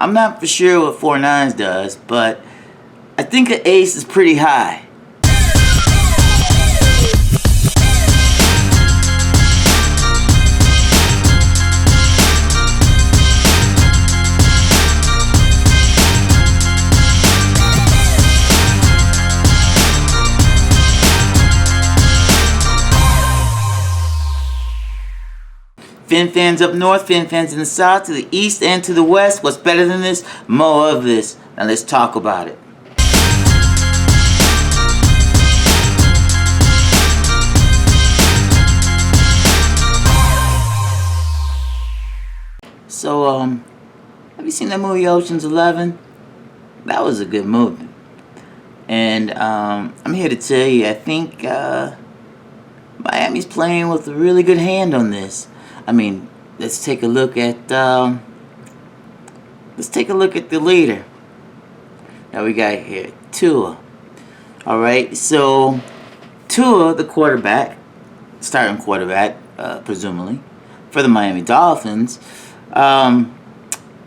I'm not for sure what 4-9s does, but I think an ace is pretty high. Fin fans up north, Fin fans in the south, to the east and to the west. What's better than this? More of this. Now let's talk about it. So, have you seen that movie Ocean's 11? That was a good movie. And I'm here to tell you, I think Miami's playing with a really good hand on this. I mean, let's take a look at the leader that we got here, Tua. All right, so Tua, the quarterback, starting quarterback, presumably for the Miami Dolphins.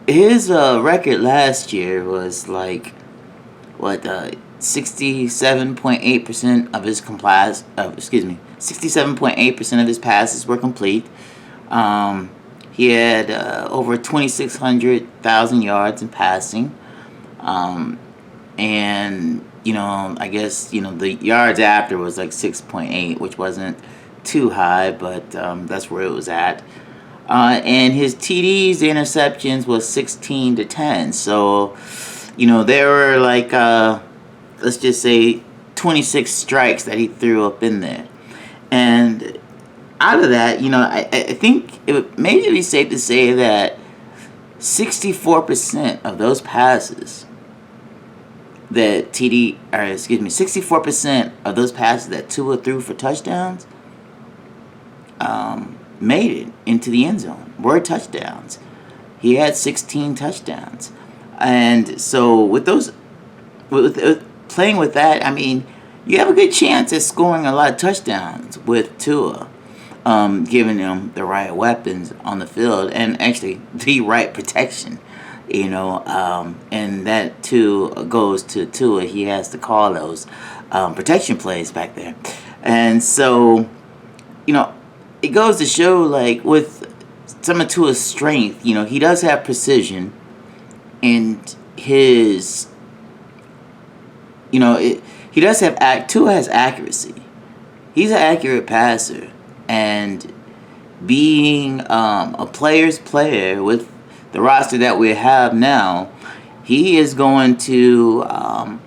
His record last year was like 67.8% of his 67.8% of his passes were complete. He had over 2,600,000 yards in passing, and I guess the yards after was like 6.8, which wasn't too high, but that's where it was at. And his TDs, interceptions, was 16-10. So, there were like let's just say 26 strikes that he threw up in there, and out of that, I think it would maybe be safe to say that 64% of those passes that 64% of those passes that Tua threw for touchdowns made it into the end zone, were touchdowns. He had 16 touchdowns. And so with playing with that, I mean, you have a good chance at scoring a lot of touchdowns with Tua. Giving him the right weapons on the field and actually the right protection, and that too goes to Tua. He has to call those protection plays back there, and so it goes to show, like, with some of Tua's strength, he does have precision, and his Tua has accuracy. He's an accurate passer. And being a player's player with the roster that we have now, he is going to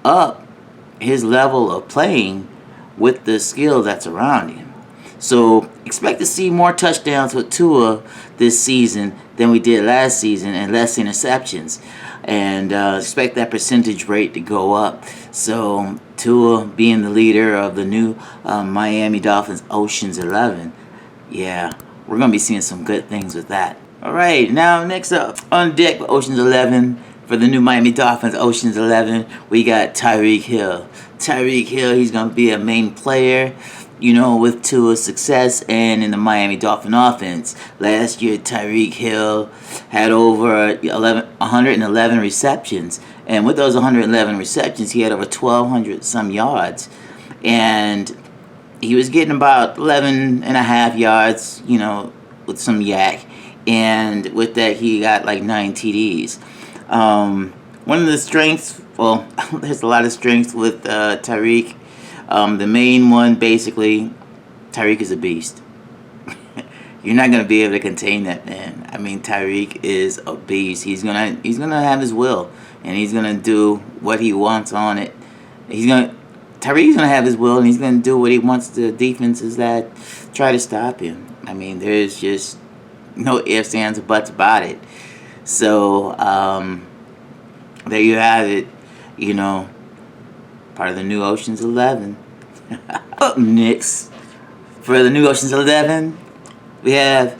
up his level of playing with the skill that's around him. So expect to see more touchdowns with Tua this season than we did last season, and less interceptions. And expect that percentage rate to go up. So Tua being the leader of the new Miami Dolphins Ocean's 11. Yeah, we're going to be seeing some good things with that. All right, now next up on deck for Ocean's 11, for the new Miami Dolphins Ocean's 11, we got Tyreek Hill. Tyreek Hill, he's going to be a main player, with Tua's success and in the Miami Dolphin offense. Last year, Tyreek Hill had over 111 receptions. And with those 111 receptions, he had over 1,200 some yards. And he was getting about 11 and a half yards, with some yak. And with that, he got like 9 TDs. One of the strengths, well, there's a lot of strengths with Tyreek. The main one, basically, Tyreek is a beast. You're not going to be able to contain that man. I mean, Tyreek is a beast. He's gonna have his will, and he's gonna do what he wants on it. Tyreek's gonna have his will, and he's gonna do what he wants to defenses that try to stop him. I mean, there's just no ifs, ands, or buts about it. So there you have it. Part of the new Ocean's 11. Up next, for the new Ocean's 11, we have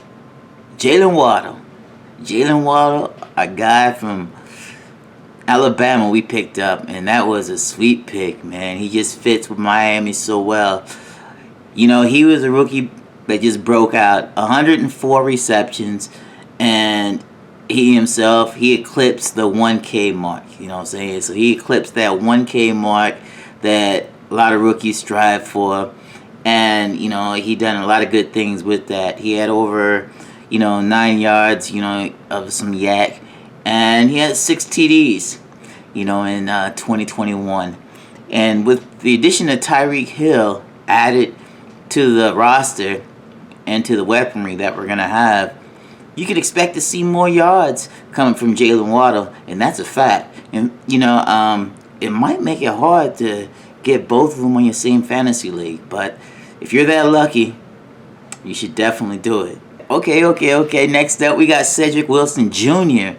Jalen Waddle. Jalen Waddle, a guy from Alabama we picked up, and that was a sweet pick, man. He just fits with Miami so well. He was a rookie that just broke out 104 receptions, and he himself, he eclipsed the 1K mark. You know what I'm saying? So he eclipsed that 1K mark that a lot of rookies strive for. And, you know, he done a lot of good things with that. He had over, 9 yards, of some yak. And he had 6 TDs, in 2021. And with the addition of Tyreek Hill added to the roster and to the weaponry that we're going to have, you could expect to see more yards coming from Jalen Waddle, and that's a fact. And, it might make it hard to get both of them on your same fantasy league, but if you're that lucky, you should definitely do it. Okay. Next up, we got Cedric Wilson Jr.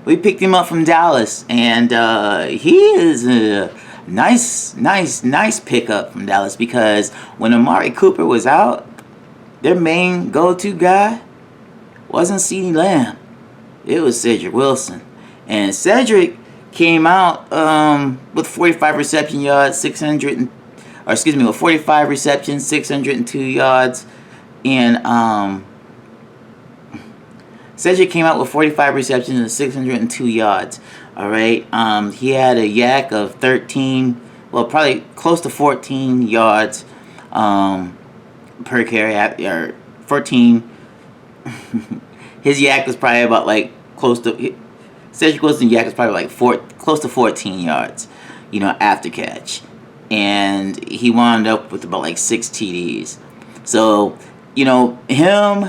We picked him up from Dallas, and he is a nice pickup from Dallas, because when Amari Cooper was out, their main go-to guy wasn't CeeDee Lamb. It was Cedric Wilson. And Cedric came out with 45 reception yards, with 45 receptions, 602 yards. And Cedric came out with 45 receptions and 602 yards. All right. He had a yak of 13, probably close to 14 yards per carry, or 14. His yak was probably about Cedric Wilson's yak was probably close to 14 yards, after catch. And he wound up with about 6 TDs. So, him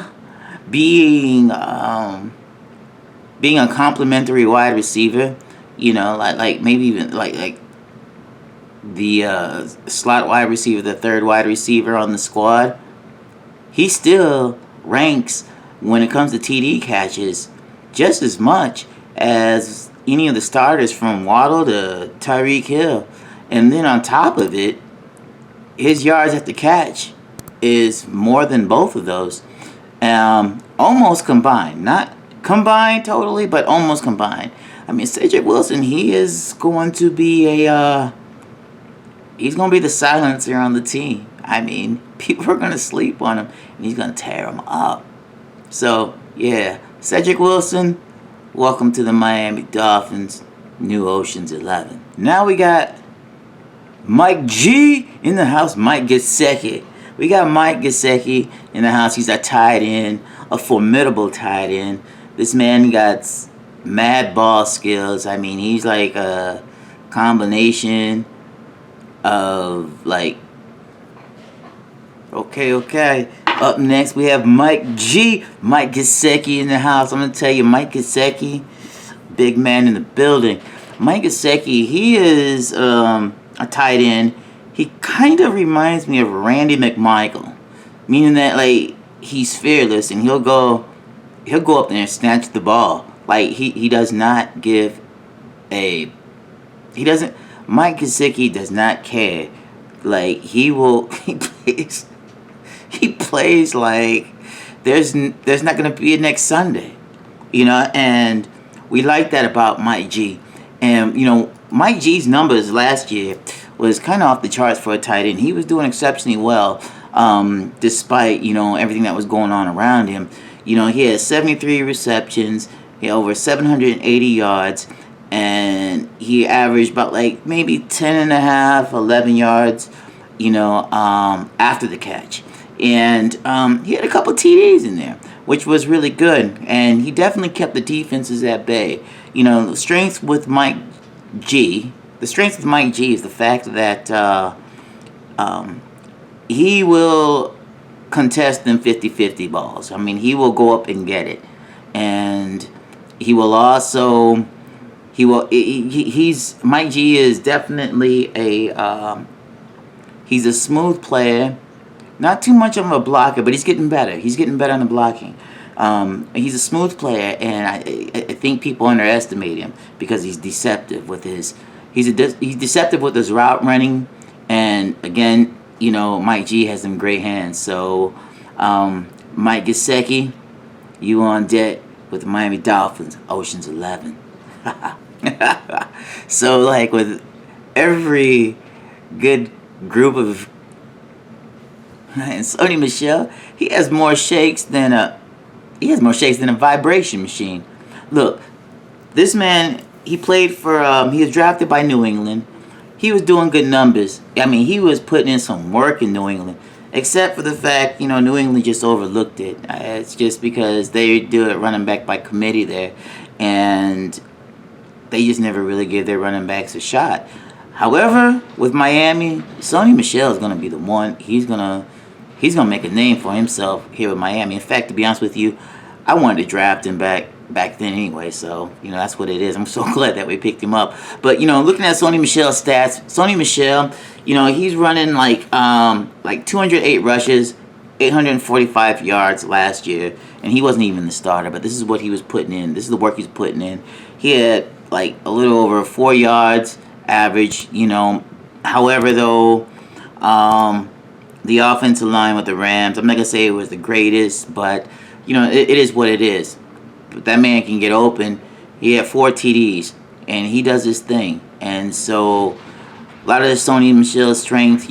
being a complimentary wide receiver, maybe even the slot wide receiver, the third wide receiver on the squad, he still ranks when it comes to TD catches just as much as any of the starters, from Waddle to Tyreek Hill. And then on top of it, his yards after catch is more than both of those. Almost combined. Not combined totally, but almost combined. I mean, Cedric Wilson, he is going to be he's going to be the silencer on the team. I mean, people are going to sleep on him, and he's going to tear them up. So, yeah, Cedric Wilson, welcome to the Miami Dolphins, New Ocean's 11. Now we got Mike G in the house, Mike Gesicki. We got Mike Gesicki in the house. He's a tight end, a formidable tight end. This man got mad ball skills. I mean, he's like a combination of Okay. Up next, we have Mike G. Mike Gesicki in the house. I'm going to tell you, Mike Gesicki, big man in the building. Mike Gesicki, he is a tight end. He kind of reminds me of Randy McMichael, meaning that, he's fearless, and he'll go up there and snatch the ball. He does not give Mike Gesicki does not care. He plays like there's not going to be a next Sunday, and we like that about Mike G. And, Mike G's numbers last year was kind of off the charts for a tight end. He was doing exceptionally well, despite, everything that was going on around him. He had 73 receptions, he had over 780 yards, and he averaged about maybe 10.5, 11 yards, after the catch. And he had a couple TDs in there, which was really good. And he definitely kept the defenses at bay. The strength with Mike G is the fact that he will contest them 50-50 balls. I mean, he will go up and get it. And he will also... Mike G is definitely he's a smooth player. Not too much of a blocker, but he's getting better. He's getting better on the blocking. He's a smooth player, and I think people underestimate him because he's deceptive with his route running. And again, Mike G has some great hands. So, Mike Gesicki, you on deck with the Miami Dolphins, Ocean's 11. So, with every good group of... And Sony Michel, he has more shakes than a vibration machine. Look, this man, he played for, he was drafted by New England. He was doing good numbers. I mean, he was putting in some work in New England. Except for the fact, New England just overlooked it. It's just because they do it running back by committee there. And they just never really give their running backs a shot. However, with Miami, Sony Michel is going to be the one. He's gonna make a name for himself here with Miami. In fact, to be honest with you, I wanted to draft him back then anyway. So that's what it is. I'm so glad that we picked him up. But looking at Sony Michel's stats, Sony Michel, he's running like 208 rushes, 845 yards last year, and he wasn't even the starter. But this is what he was putting in. This is the work he's putting in. He had like a little over 4 yards average. However, though, the offensive line with the Rams, I'm not gonna say it was the greatest, but it is what it is. But that man can get open. He had 4 TDs, and he does his thing. And so a lot of the Sony Michel's strength,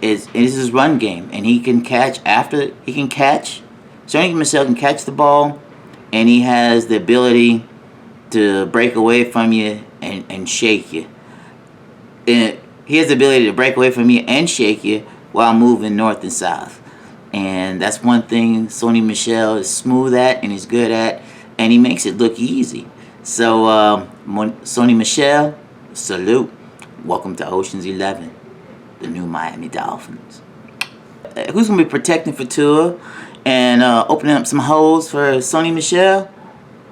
is his run game, and he can catch after he can catch. Sony Michel can catch the ball, and he has the ability to break away from you and shake you. And he has the ability to break away from you and shake you while moving north and south. And that's one thing Sony Michel is smooth at and he's good at, and he makes it look easy. So, Sony Michel, salute. Welcome to Ocean's 11, the new Miami Dolphins. Who's going to be protecting for Tua and opening up some holes for Sony Michel?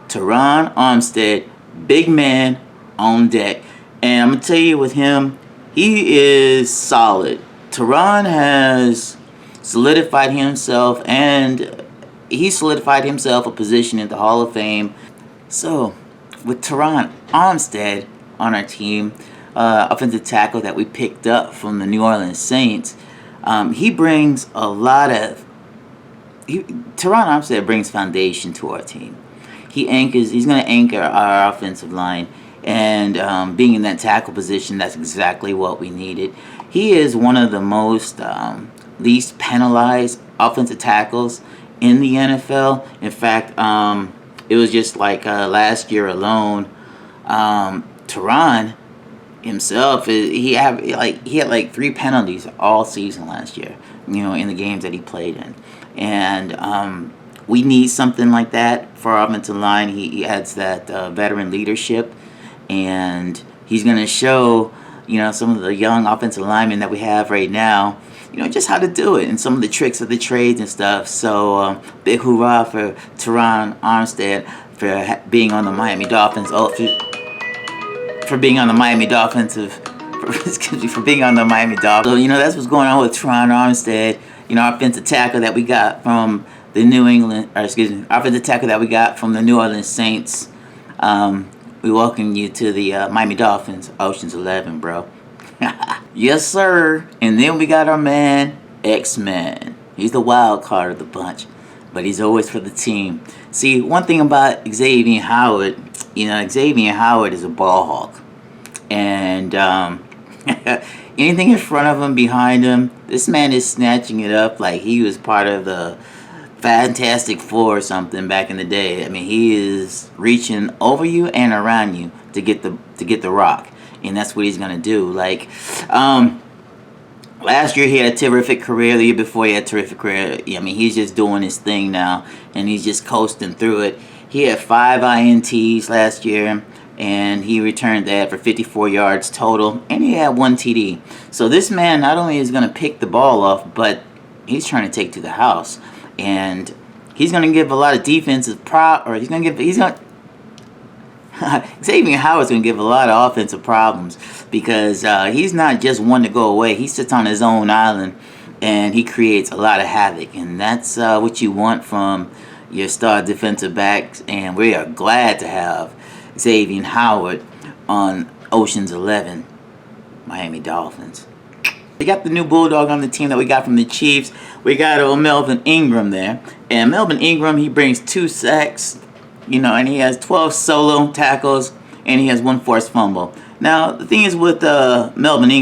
Teron Armstead, big man on deck. And I'm going to tell you with him, he is solid. Teron has solidified himself, and he solidified himself a position in the Hall of Fame. So, with Teron Armstead on our team, offensive tackle that we picked up from the New Orleans Saints, he brings a lot of... Teron Armstead brings foundation to our team. He's going to anchor our offensive line, and being in that tackle position, that's exactly what we needed. He is one of the most least penalized offensive tackles in the NFL. In fact, it was just like last year alone, Teron himself, he had like 3 penalties all season last year, in the games that he played in. And we need something like that for our offensive line. He adds that veteran leadership, and he's going to show, some of the young offensive linemen that we have right now, just how to do it and some of the tricks of the trades and stuff. So, big hoorah for Teron Armstead for being on the Miami Dolphins. For being on the Miami Dolphins. For being on the Miami Dolphins. So, that's what's going on with Teron Armstead, offensive tackle that we got from the offensive tackle that we got from the New Orleans Saints. We welcome you to the Miami Dolphins, Ocean's 11, bro. Yes, sir. And then we got our man, X-Man. He's the wild card of the bunch, but he's always for the team. See, one thing about Xavier Howard, Xavier Howard is a ball hawk. And anything in front of him, behind him, this man is snatching it up like he was part of the Fantastic Four or something back in the day. I mean, he is reaching over you and around you to get the rock, and that's what he's gonna do. Like, last year he had a terrific career. The year before he had a terrific career. I mean, he's just doing his thing now, and he's just coasting through it. He had 5 INTs last year, and he returned that for 54 yards total, and he had 1 TD. So this man not only is gonna pick the ball off, but he's trying to take to the house. And he's going to give a lot of defensive Xavier Howard's going to give a lot of offensive problems, because he's not just one to go away. He sits on his own island, and he creates a lot of havoc. And that's what you want from your star defensive backs. And we are glad to have Xavier Howard on Ocean's 11, Miami Dolphins. We got the new Bulldog on the team that we got from the Chiefs. We got Melvin Ingram there. And Melvin Ingram, he brings 2 sacks, and he has 12 solo tackles, and he has 1 forced fumble. Now, the thing is with Melvin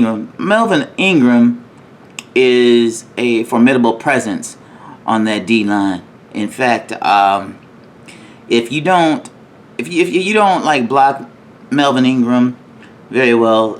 Ingram is a formidable presence on that D-line. In fact, if if you don't like block Melvin Ingram very well,